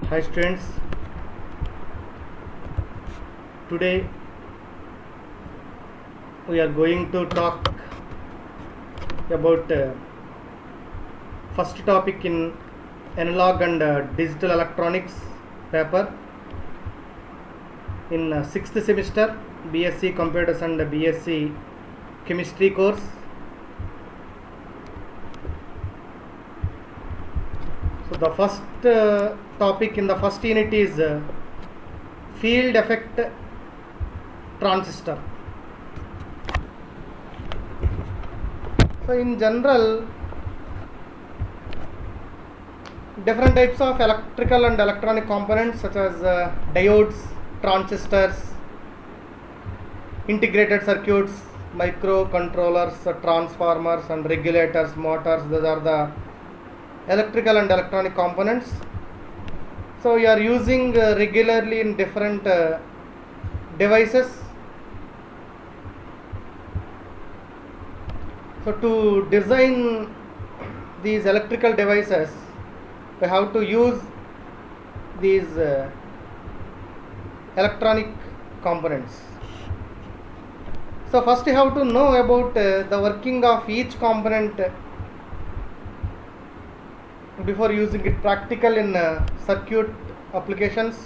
Hi students, today we are going to talk about first topic in analog and digital electronics paper in 6th semester BSc computers and BSc chemistry course. So the first topic in the first unit is field effect transistor. So in general, different types of electrical and electronic components such as diodes, transistors, integrated circuits, microcontrollers, transformers and regulators, motors, those are the electrical and electronic components. So you are using regularly in different devices. So to design these electrical devices, we have to use these electronic components. So first you have to know about the working of each component before using it practical in circuit applications.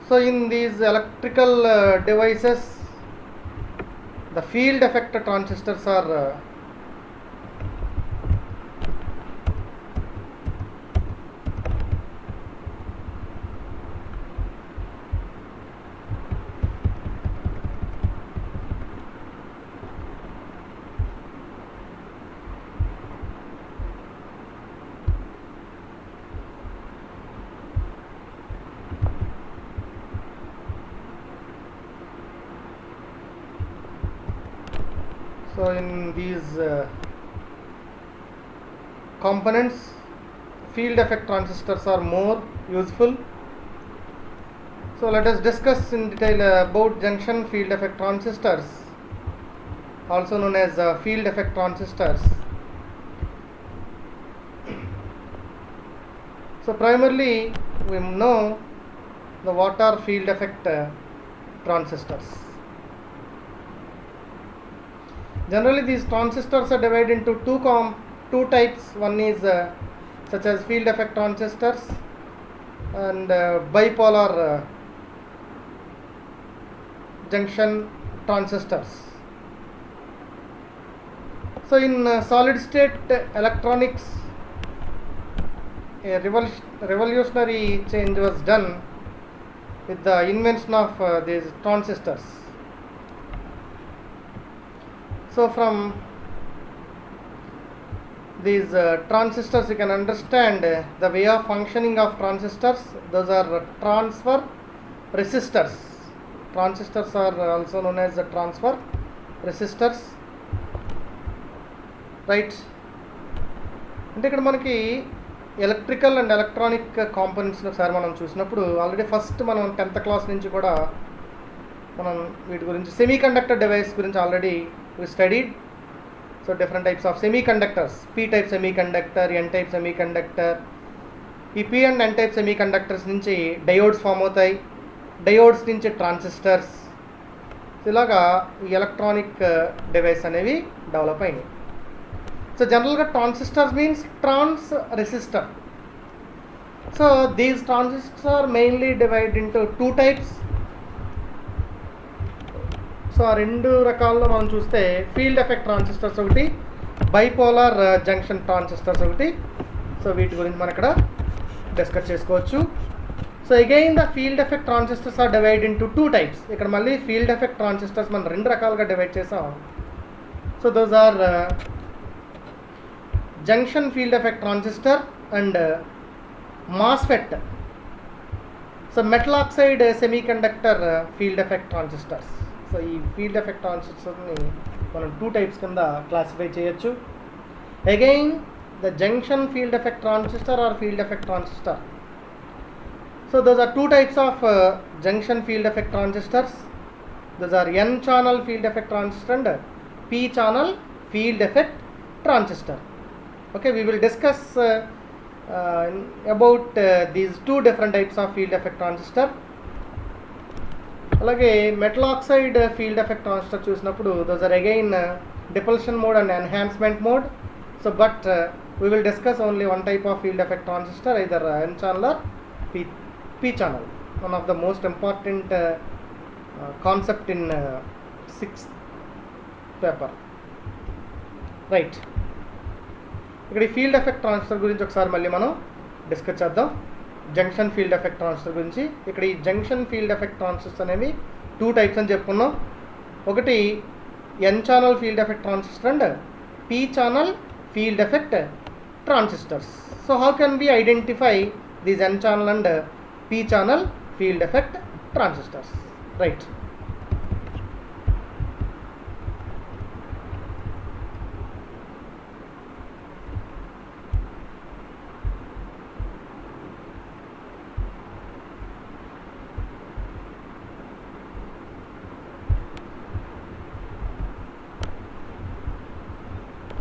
So in these electrical devices, the field effect transistors are so in these components, field effect transistors are more useful. So let us discuss in detail about junction field effect transistors, also known as field effect transistors. So primarily we know what are field effect transistors. Generally these transistors are divided into two types. One is such as field effect transistors and bipolar junction transistors. So in solid state electronics, a revolutionary change was done with the invention of these transistors. So from these transistors you can understand the way of functioning of transistors. Those are transfer resistors. Transistors are also known as the transfer resistors, right? అంటే ఇక్కడ మనకి electrical and electronic కాంపోనెంట్స్ని ఒకసారి మనం చూసినప్పుడు already first మనం 10th class నుంచి కూడా మనం వీటి గురించి సెమీ కండక్టర్ డివైస్ గురించి already we studied. So different types of semiconductors, p type semiconductor, n type semiconductor. ఈ p and n type semiconductors నుంచి డయోడ్స్ ఫామ్ అవుతాయి, డయోడ్స్ నుంచి ట్రాన్సిస్టర్స్, ఇలాగా ఈ ఎలక్ట్రానిక్ డివైస్ అనేవి డెవలప్ అయినాయి. సో జనరల్గా transistors means trans resistor. So these transistors are mainly divide into two types. So ఆ రెండు రకాల్లో మనం చూస్తే ఫీల్డ్ ఎఫెక్ట్ ట్రాన్సిస్టర్స్ ఒకటి, బైపోలార్ జంక్షన్ ట్రాన్సిస్టర్స్ ఒకటి. సో వీటి గురించి మనం ఇక్కడ డిస్కస్ చేసుకోవచ్చు. So again the field effect transistors are divide into two types. ఇక్కడ మళ్ళీ ఫీల్డ్ ఎఫెక్ట్ ట్రాన్సిస్టర్స్ మనం రెండు రకాలుగా డివైడ్ చేసాం. So those are junction field effect transistor and MOSFET. So metal oxide semiconductor field effect transistors. So ఈ field effect ట్రాన్సిస్టర్ని మనం two types కింద క్లాసిఫై చేయొచ్చు. Again the junction field effect transistor or field effect transistor. So those are two types of junction field effect transistors. Those are n channel field effect transistor and p channel field effect transistor. Okay, we will discuss about these two different types of field effect transistor. అలాగే metal oxide field effect transistor చూసినప్పుడు those are again depletion mode and enhancement mode. So but we will discuss only one type of field effect transistor, either N channel or P channel, one of the most important concept in 6th paper, right? ఇక్కడ field effect transistor గురించి ఒకసారి మళ్ళీ మనం discuss చేద్దాం. Junction field effect transistor గురించి. ఇక్కడ ఈ junction field effect transistor అనేవి 2 types అని చెప్పుకున్నాం. ఒకటి N channel field effect transistor and P channel field effect transistors. So how can we identify these N channel and P channel field effect transistors, right?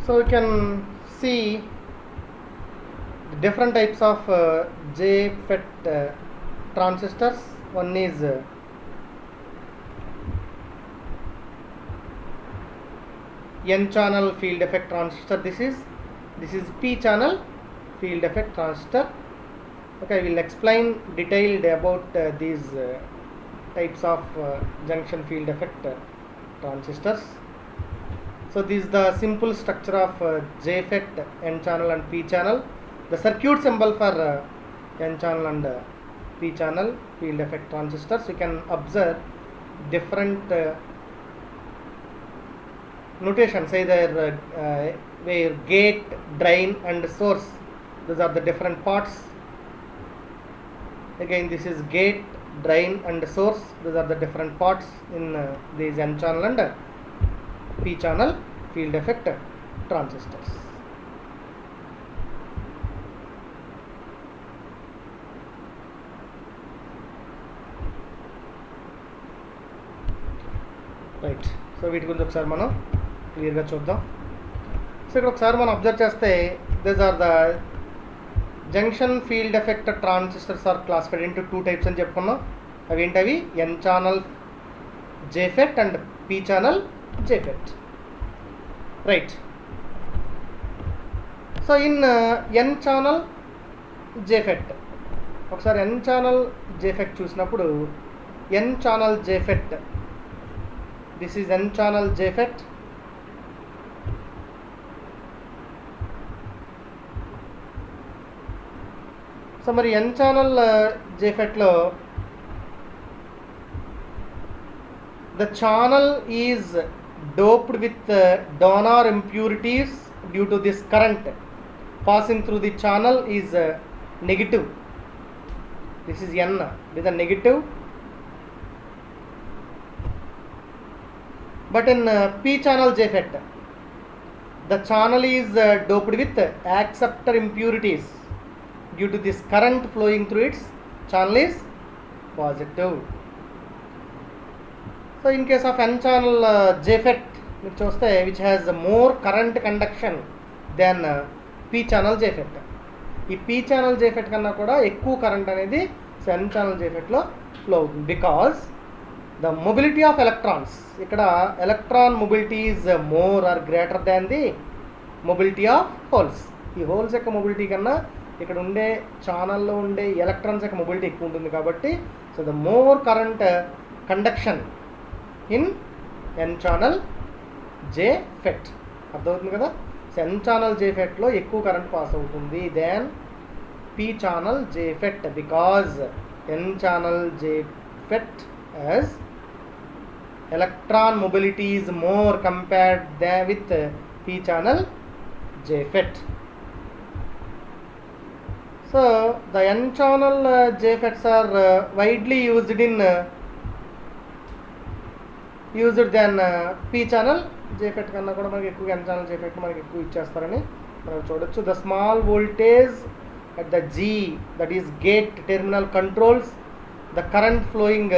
So we can see the different types of JFET transistors. One is N channel field effect transistor. This is P channel field effect transistor. Okay, I will explain detailed about these types of junction field effect transistors. So this is the simple structure of JFET, N channel and P channel. The circuit symbol for N channel and P channel field effect transistors. You can observe different notations, either where gate, drain and source. These are the different parts. Again, this is gate, drain and source. These are the different parts in these N channel and P channel field effect transistors. Right. So వీటి గురించి ఒకసారి మనం క్లియర్గా చూద్దాం. So ఇక్కడ ఒకసారి మనం observe చేస్తే these are the junction field effect transistors are classified into 2 types అని చెప్పుకున్నాం. అవి ఏంటవి? N channel JFET and P channel JFET, right? So in N channel JFET, ఒకసారి N channel JFET చూసినప్పుడు N channel JFET, this is N channel JFET. So మరి N channel JFET లో the channel is doped with donor impurities due to this current passing through the channel is negative. This is N with a negative. But in P channel JFET, the channel is doped with acceptor impurities due to this current flowing through its channel is positive. So in case of N channel JFET, మీరు చూస్తే which has more current conduction than P channel JFET. ఈ P channel JFET కన్నా కూడా ఎక్కువ current అనేది N channel JFET లో flow అవుతుంది. Because the mobility of electrons, ఇక్కడ electron mobility is more or greater than the mobility of holes. ఈ holes యొక్క మొబిలిటీ కన్నా ఇక్కడ ఉండే ఛానల్లో ఉండే ఎలక్ట్రాన్స్ యొక్క మొబిలిటీ ఎక్కువ ఉంటుంది కాబట్టి so the more current conduction in N channel JFET. అర్థమవుతుంది కదా? సో ఎన్ ఛానల్ JFETలో ఎక్కువ కరెంట్ పాస్ అవుతుంది then P channel JFET because N channel JFET as electron mobility is more compared with P channel JFET. So the N channel JFETs are widely used than P channel JFET కన్నా కూడా మనకి ఎక్కువ N channel JFET మనకి ఎక్కువ ఇచ్చేస్తారని మనం చూడొచ్చు. The small voltage at the G, that is gate terminal, controls the current flowing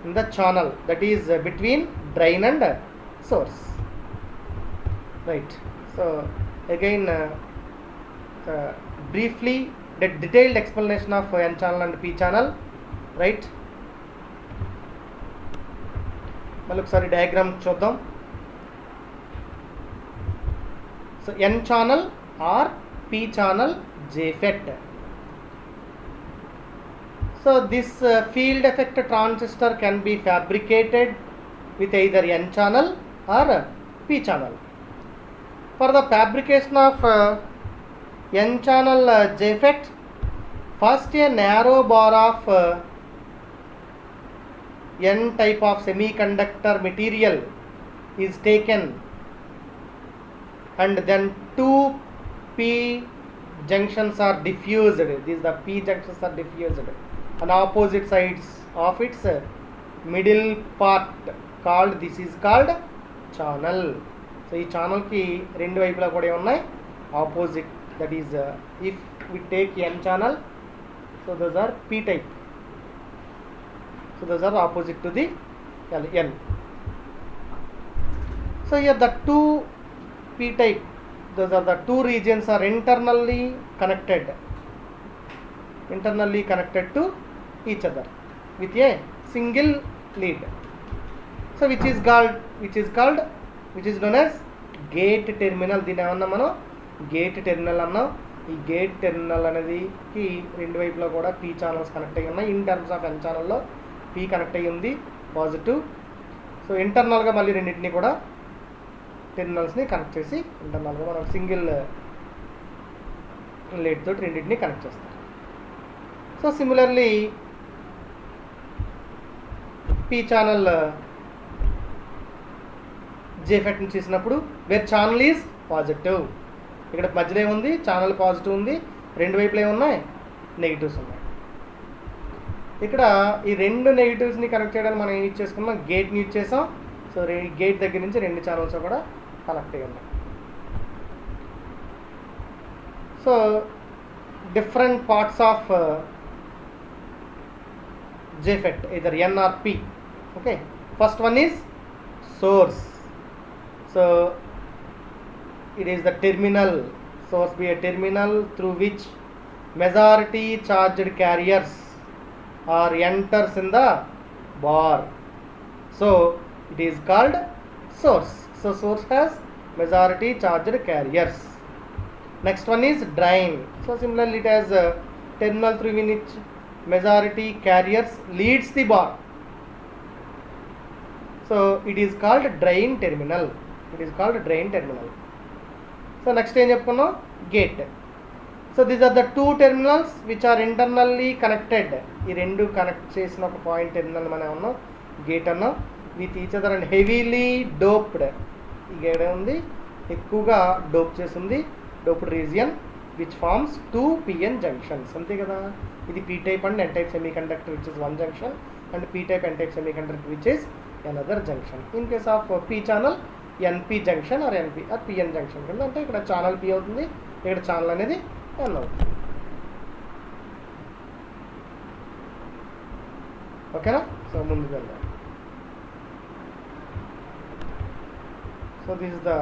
in the channel, that is between drain and source, right? So again briefly detailed explanation of n channel and p channel, right? మళ్ళీ ఒకసారి diagram చూద్దాం. So n channel or p channel JFET. So this field effect transistor can be fabricated with either n channel or p channel. For the fabrication of n channel JFET, first a narrow bar of n type of semiconductor material is taken, and then two p junctions are diffused. These the p junctions are diffused on opposite sides of its middle part, called, this is called channel. So ఈ channel కి రెండు వైపులా కూడా ఉన్నాయి opposite, that is if we take n channel, so those are p type, so those are opposite to the n. So here the two p type, those are the two regions are internally connected to each other with a single lead. So which is known as gate terminal. దీని ఏమన్నా మనం gate terminal అన్నాం. ఈ gate terminal అనేదికి రెండు వైపులా కూడా p channels connect అయ్యి ఉన్నాయి. ఇన్ టర్మ్స్ ఆఫ్ n ఛానల్లో p కనెక్ట్ అయ్యి ఉంది పాజిటివ్. సో ఇంటర్నల్గా మళ్ళీ రెండింటిని కూడా టెర్మినల్స్ని కనెక్ట్ చేసి ఇంటర్నల్గా మనం సింగిల్ లీడ్ తోటి రెండింటిని కనెక్ట్ చేస్తాం. So similarly p channel JFET ని చేసినప్పుడు వేర్ ఛానల్ ఈజ్ పాజిటివ్, ఇక్కడ మధ్యలో ఏముంది ఛానల్ పాజిటివ్ ఉంది, రెండు వైపులు ఏమున్నాయి నెగిటివ్స్ ఉన్నాయి. ఇక్కడ ఈ రెండు నెగిటివ్స్ని కనెక్ట్ చేయడానికి మనం ఏం యూజ్ చేసుకున్నాం, గేట్ని యూజ్ చేసాం. సో గేట్ దగ్గర నుంచి రెండు ఛానల్స్ కూడా కనెక్ట్ అయ్యి ఉన్నాయి. So different parts of JFET, either n or p. Okay, first one is source. So it is the terminal, source be a terminal through which majority charged carriers are enters in the bar. So it is called source. So source has majority charged carriers. Next one is drain. So similarly it has a terminal through which majority carriers leads the bar. So it is called drain terminal. So next ఏం చెప్పుకున్నాం, gate. So these are the two terminals which are internally connected. ఈ రెండు connect చేసిన ఒక point terminal మనం ఉన్నాం gate అన్నాం. With each other and heavily doped. ఈ గేట్ ఉంది ఎక్కువగా డోప్ చేసింది, doped region which forms two PN junctions. అంతే కదా, ఇది p type and n type semiconductor which is one junction, and p type n type semiconductor which is another junction. In case of p channel, NP junction or NP or PN junction కింద, అంటే ఇక్కడ channel p అవుతుంది, ఇక్కడ channel అనేది n అవుతుంది. ఓకేనా? So ముందుకు వెళ్దాం. So this is the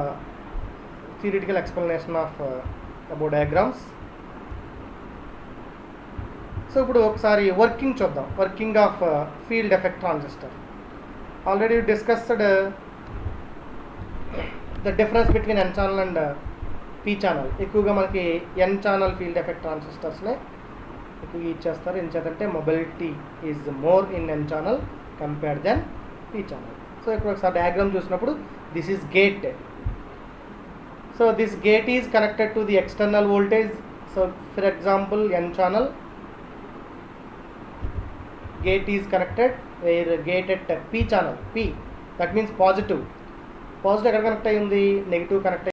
theoretical explanation of about diagrams. So ఇప్పుడు ఒకసారి వర్కింగ్ చూద్దాం, working of field effect transistor. Already discussed the difference between n channel and p channel. ఎక్కువగా మనకి n ఛానల్ ఫీల్డ్ ఎఫెక్ట్ ట్రాన్సిస్టర్స్నే ఎక్కువగా ఇచ్చేస్తారు. ఎందుకంటే mobility is more in n channel compared then p channel. So ఇప్పుడు ఒకసారి diagram చూసినప్పుడు this is gate. So this gate is connected to the external voltage. So for example n channel gate is connected where gate at p channel, p, that means positive ఎక్కడ connect అయ్యి ఉంది, negative connect